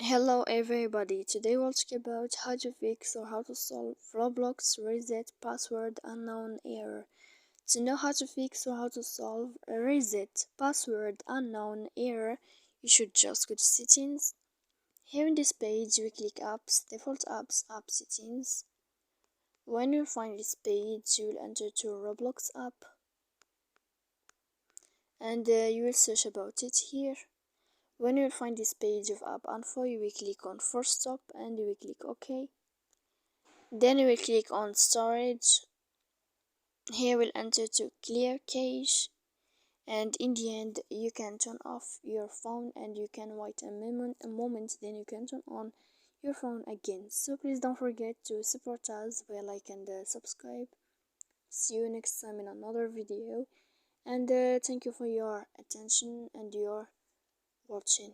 Hello everybody, today we'll talk about how to fix or how to solve Roblox reset password unknown error. To know how to fix or how to solve a reset password unknown error, you should just go to settings. Here in this page we click apps, default apps, app settings. When you find this page you will enter to Roblox app and you will search about it here. When you find this page of app info, you will click on force stop and you will click OK. Then you will click on storage. Here we'll enter to clear cache, and in the end you can turn off your phone and you can wait a moment, then you can turn on your phone again. So please don't forget to support us by like and subscribe. See you next time in another video, and thank you for your attention and your watching.